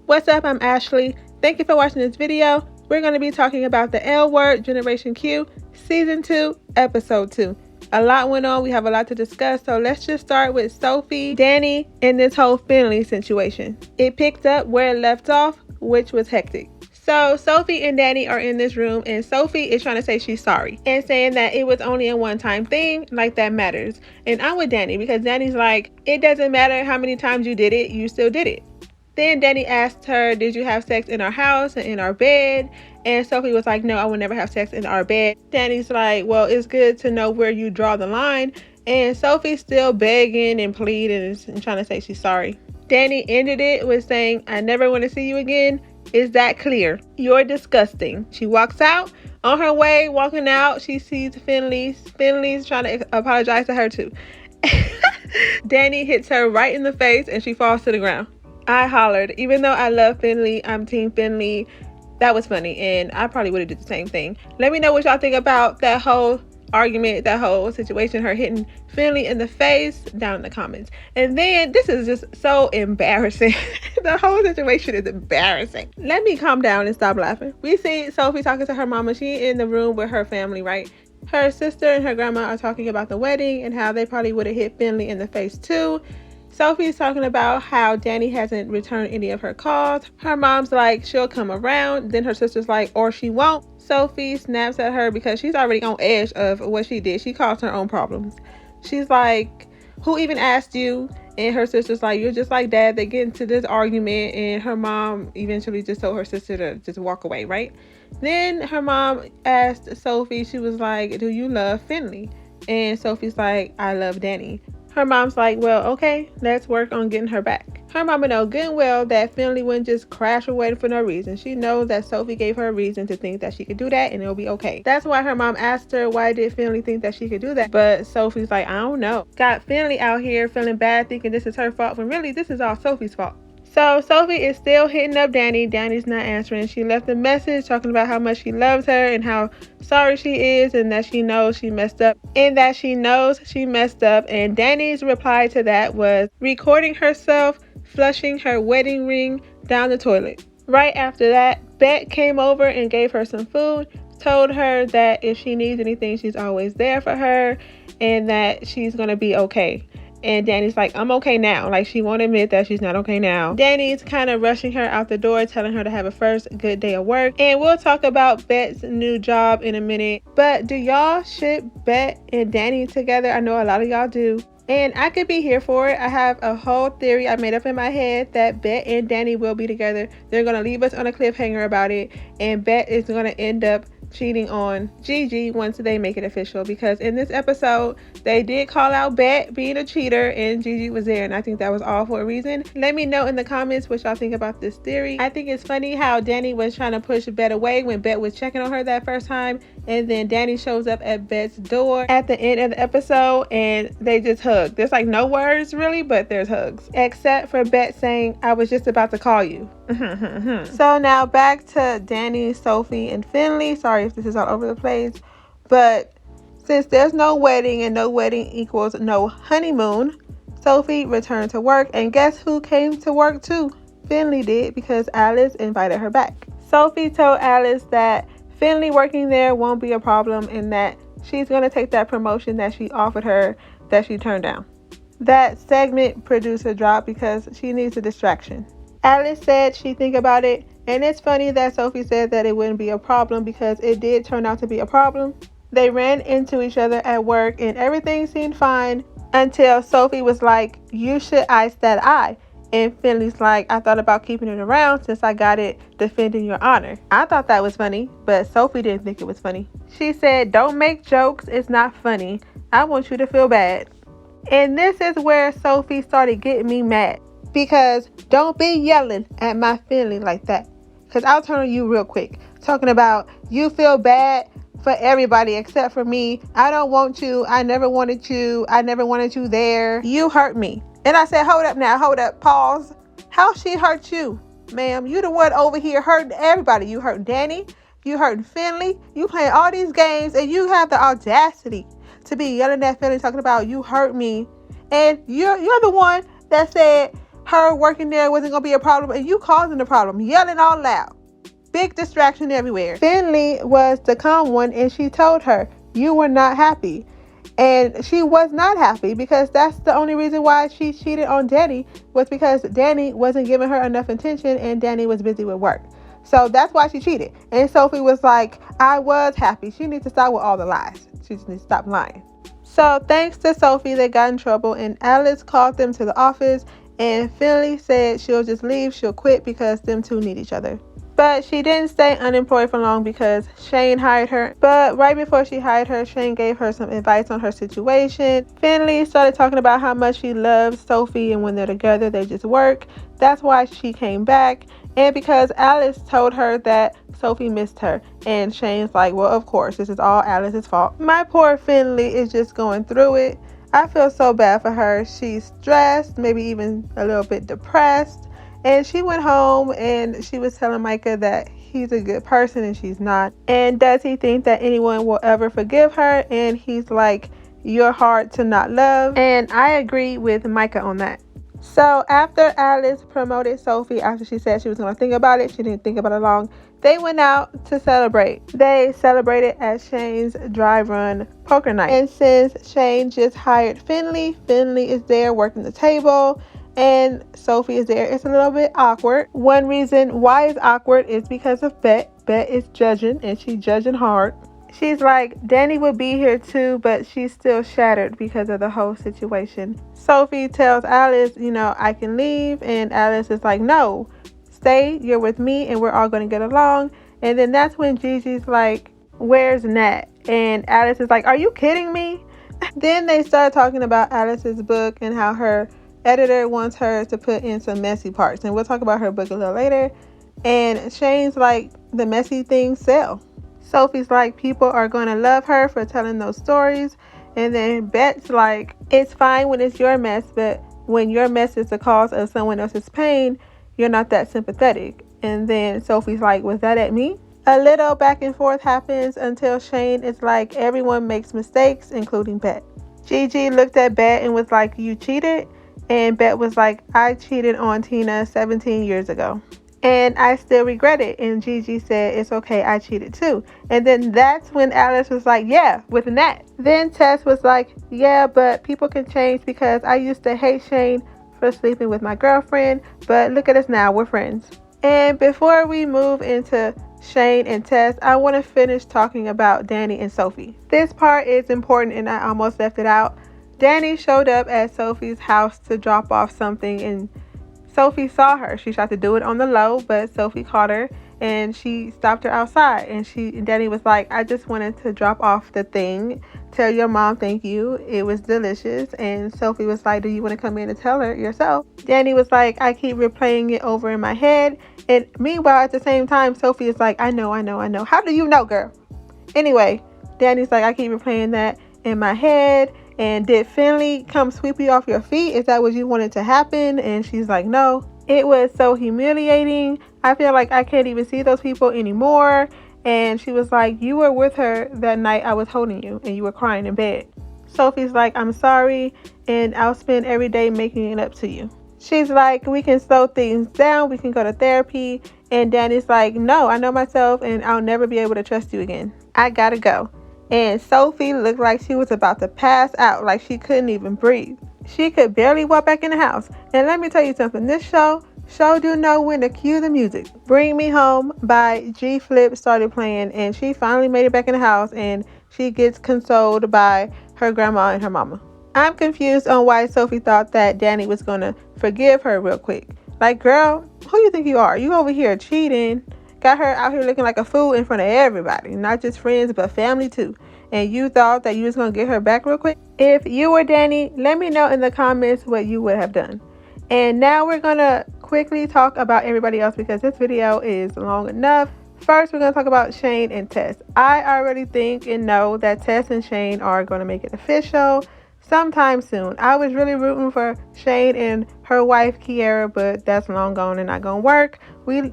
What's up? I'm Ashley. Thank you for watching this video. We're going to be talking about the L Word Generation Q Season 2, Episode 2. A lot went on. We have a lot to discuss. So let's just start with Sophie, Dani, and this whole Finley situation. It picked up where it left off, which was hectic. So Sophie and Dani are in this room, and Sophie is trying to say she's sorry and saying that it was only a one-time thing, like that matters. And I'm with Dani because Dani's like, it doesn't matter how many times you did it, you still did it. Then Dani asked her, did you have sex in our house and in our bed? And Sophie was like, no, I would never have sex in our bed. Dani's like, well, it's good to know where you draw the line. And Sophie's still begging and pleading and trying to say she's sorry. Dani ended it with saying, I never want to see you again. Is that clear? You're disgusting. She walks out. On her way, walking out, she sees Finley. Finley's trying to apologize to her too. Dani hits her right in the face and she falls to the ground. I hollered. Even though I love Finley, I'm Team Finley. That was funny, and I probably would have did the same thing. Let me know what y'all think about that whole argument, that whole situation, her hitting Finley in the face, down in the comments. And then, this is just so embarrassing. The whole situation is embarrassing. Let me calm down and stop laughing. We see Sophie talking to her mama. She in the room with her family, right? Her sister and her grandma are talking about the wedding and how they probably would have hit Finley in the face too. Sophie's talking about how Dani hasn't returned any of her calls. Her mom's like, she'll come around. Then her sister's like, or she won't. Sophie snaps at her because she's already on edge of what she did. She caused her own problems. She's like, who even asked you? And her sister's like, you're just like dad. They get into this argument and her mom eventually just told her sister to just walk away, right? Then her mom asked Sophie, she was like, do you love Finley? And Sophie's like, I love Dani. Her mom's like, well, okay, let's work on getting her back. Her mama know good and well that Finley wouldn't just crash her wedding for no reason. She knows that Sophie gave her a reason to think that she could do that and it'll be okay. That's why her mom asked her, why did Finley think that she could do that? But Sophie's like, I don't know. Got Finley out here feeling bad, thinking this is her fault, when really this is all Sophie's fault. So Sophie is still hitting up Dani. Dani's not answering. She left a message talking about how much she loves her and how sorry she is and that she knows she messed up. And Dani's reply to that was recording herself flushing her wedding ring down the toilet. Right after that, Bette came over and gave her some food, told her that if she needs anything, she's always there for her and that she's going to be okay. And Dani's like, I'm okay now. Like, she won't admit that she's not okay now. Dani's kind of rushing her out the door, telling her to have a first good day of work. And we'll talk about Bette's new job in a minute. But do y'all ship Bette and Dani together? I know a lot of y'all do. And I could be here for it. I have a whole theory I made up in my head that Bette and Dani will be together. They're going to leave us on a cliffhanger about it. And Bette is going to end up cheating on Gigi once they make it official, because in this episode they did call out Bette being a cheater and Gigi was there, and I think that was all for a reason. Let me know in the comments what y'all think about this theory. I think it's funny how Dani was trying to push Bette away when Bette was checking on her that first time, and then Dani shows up at Bette's door at the end of the episode and they just hug. There's like no words really, but there's hugs, except for Bette saying, I was just about to call you. So now back to Dani, Sophie, and Finley. Sorry if this is all over the place, but since there's no wedding and no wedding equals no honeymoon, Sophie returned to work, and guess who came to work too? Finley did, because Alice invited her back. Sophie told Alice that Finley working there won't be a problem and that she's going to take that promotion that she offered her that she turned down. That segment produced a drop because she needs a distraction. Alice said she'd think about it, and it's funny that Sophie said that it wouldn't be a problem because it did turn out to be a problem. They ran into each other at work and everything seemed fine until Sophie was like, you should ice that eye. And Finley's like, I thought about keeping it around since I got it defending your honor. I thought that was funny, but Sophie didn't think it was funny. She said, don't make jokes, it's not funny. I want you to feel bad. And this is where Sophie started getting me mad. Because don't be yelling at my Finley like that. Because I'll turn on you real quick. Talking about you feel bad for everybody except for me. I don't want you. I never wanted you. I never wanted you there. You hurt me. And I said, hold up now. Hold up. Pause. How she hurt you? Ma'am, you the one over here hurting everybody. You hurt Dani. You hurting Finley. You playing all these games and you have the audacity to be yelling at Finley talking about you hurt me. And you're the one that said, her working there wasn't going to be a problem, and you causing the problem, yelling all loud. Big distraction everywhere. Finley was the calm one, and she told her, you were not happy. And she was not happy because that's the only reason why she cheated on Dani, was because Dani wasn't giving her enough attention and Dani was busy with work. So that's why she cheated. And Sophie was like, I was happy. She needs to stop with all the lies. She just needs to stop lying. So thanks to Sophie, they got in trouble and Alice called them to the office, and Finley said she'll just leave, she'll quit because them two need each other. But she didn't stay unemployed for long because Shane hired her. But right before she hired her, Shane gave her some advice on her situation. Finley started talking about how much she loves Sophie, and when they're together, they just work. That's why she came back. And because Alice told her that Sophie missed her. And Shane's like, well, of course, this is all Alice's fault. My poor Finley is just going through it. I feel so bad for her. She's stressed, maybe even a little bit depressed. And she went home and she was telling Micah that he's a good person and she's not. And does he think that anyone will ever forgive her? And he's like, you're hard to not love. And I agree with Micah on that. So after Alice promoted Sophie, after she said she was going to think about it, she didn't think about it long. They went out to celebrate. They celebrated at Shane's dry run poker night. And since Shane just hired Finley, Finley is there working the table. And Sophie is there. It's a little bit awkward. One reason why it's awkward is because of Bette. Bette is judging, and she's judging hard. She's like, Dani would be here too, but she's still shattered because of the whole situation. Sophie tells Alice, I can leave. And Alice is like, no, stay. You're with me and we're all going to get along. And then that's when Gigi's like, where's Nat? And Alice is like, are you kidding me? Then they start talking about Alice's book and how her editor wants her to put in some messy parts, and we'll talk about her book a little later. And Shane's like, the messy things sell. Sophie's like, people are going to love her for telling those stories. And then Bette's like, it's fine when it's your mess, but when your mess is the cause of someone else's pain, you're not that sympathetic. And then Sophie's like, was that at me? A little back and forth happens until Shane is like, everyone makes mistakes, including Bette. Gigi looked at Bette and was like, you cheated? And Bette was like, I cheated on Tina 17 years ago. And I still regret it. And Gigi said, it's okay, I cheated too. And then that's when Alice was like, yeah, with Nat. Then Tess was like, yeah, but people can change because I used to hate Shane for sleeping with my girlfriend. But look at us now, we're friends. And before we move into Shane and Tess, I want to finish talking about Dani and Sophie. This part is important and I almost left it out. Dani showed up at Sophie's house to drop off something, and Sophie saw her. She tried to do it on the low, but Sophie caught her and she stopped her outside. And Dani was like, I just wanted to drop off the thing. Tell your mom thank you. It was delicious. And Sophie was like, do you want to come in and tell her yourself? Dani was like, I keep replaying it over in my head. And meanwhile, at the same time, Sophie is like, I know. How do you know, girl? Anyway, Dani's like, I keep replaying that in my head. And did Finley come sweep you off your feet? Is that what you wanted to happen? And she's like, no. It was so humiliating. I feel like I can't even see those people anymore. And she was like, you were with her that night I was holding you and you were crying in bed. Sophie's like, I'm sorry, and I'll spend every day making it up to you. She's like, we can slow things down. We can go to therapy. And Dani's like, no, I know myself and I'll never be able to trust you again. I gotta go. And Sophie looked like she was about to pass out, like she couldn't even breathe. She could barely walk back in the house. And let me tell you something, this show do know when to cue the music. Bring Me Home by G Flip started playing, and she finally made it back in the house, and she gets consoled by her grandma and her mama. I'm confused on why Sophie thought that Dani was going to forgive her real quick. Like, girl, who you think you are? You over here cheating. Got her out here looking like a fool in front of everybody. Not just friends, but family too. And you thought that you was going to get her back real quick? If you were Dani, let me know in the comments what you would have done. And now we're going to quickly talk about everybody else because this video is long enough. First, we're going to talk about Shane and Tess. I already think and know that Tess and Shane are going to make it official sometime soon. I was really rooting for Shane and her wife Kiara, but that's long gone and not gonna work. We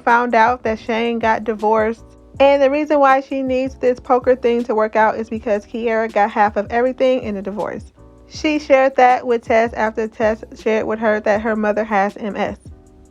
found out that Shane got divorced, and the reason why she needs this poker thing to work out is because Kiara got half of everything in the divorce. She shared that with Tess after Tess shared with her that her mother has MS.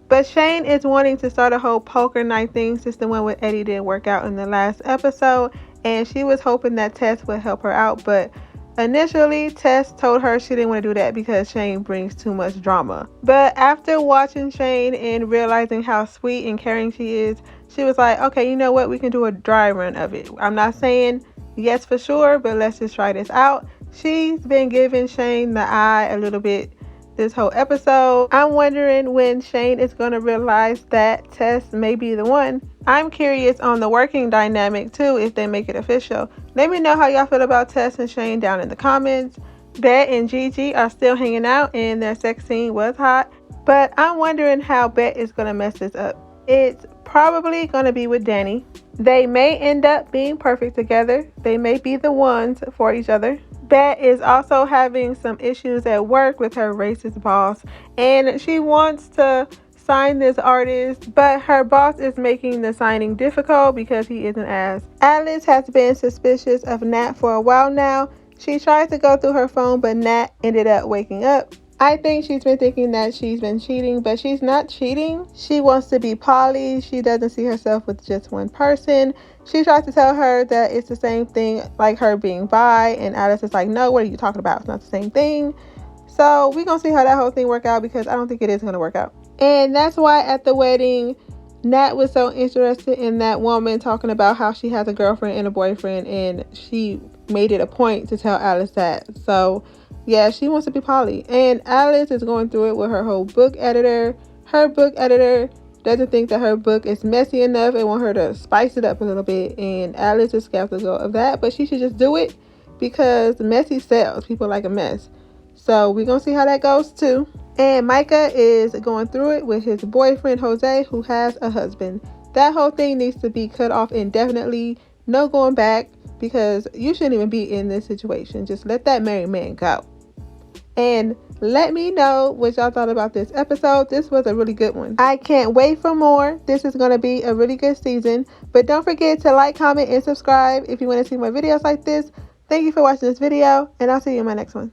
But Shane is wanting to start a whole poker night thing since the one with Eddie didn't work out in the last episode, and she was hoping that Tess would help her out, but initially Tess told her she didn't want to do that because Shane brings too much drama. But after watching Shane and realizing how sweet and caring she is, she was like, okay, you know what, we can do a dry run of it. I'm not saying yes for sure, but let's just try this out. She's been giving Shane the eye a little bit this whole episode. I'm wondering when Shane is going to realize that Tess may be the one. I'm curious on the working dynamic too if they make it official. Let me know how y'all feel about Tess and Shane down in the comments. Bette and Gigi are still hanging out and their sex scene was hot, but I'm wondering how Bette is going to mess this up. It's probably going to be with Dani. They may end up being perfect together. They may be the ones for each other. Bette is also having some issues at work with her racist boss, and she wants to sign this artist, but her boss is making the signing difficult because he isn't as. Alice has been suspicious of Nat for a while now. She tried to go through her phone, but Nat ended up waking up. I think she's been thinking that she's been cheating, but she's not cheating. She wants to be poly. She doesn't see herself with just one person. She tries to tell her that it's the same thing like her being bi, and Alice is like, no, what are you talking about? It's not the same thing. So we're going to see how that whole thing work out because I don't think it is going to work out. And that's why at the wedding, Nat was so interested in that woman talking about how she has a girlfriend and a boyfriend, and she made it a point to tell Alice that. So yeah, she wants to be poly. And Alice is going through it with her whole book editor. Her book editor doesn't think that her book is messy enough and want her to spice it up a little bit. And Alice is skeptical of that, but she should just do it because messy sells. People like a mess. So we're going to see how that goes too. And Micah is going through it with his boyfriend, Jose, who has a husband. That whole thing needs to be cut off indefinitely. No going back because you shouldn't even be in this situation. Just let that married man go. And let me know what y'all thought about this episode. This was a really good one. I can't wait for more. This is going to be a really good season. But don't forget to like, comment, and subscribe if you want to see more videos like this. Thank you for watching this video, and I'll see you in my next one.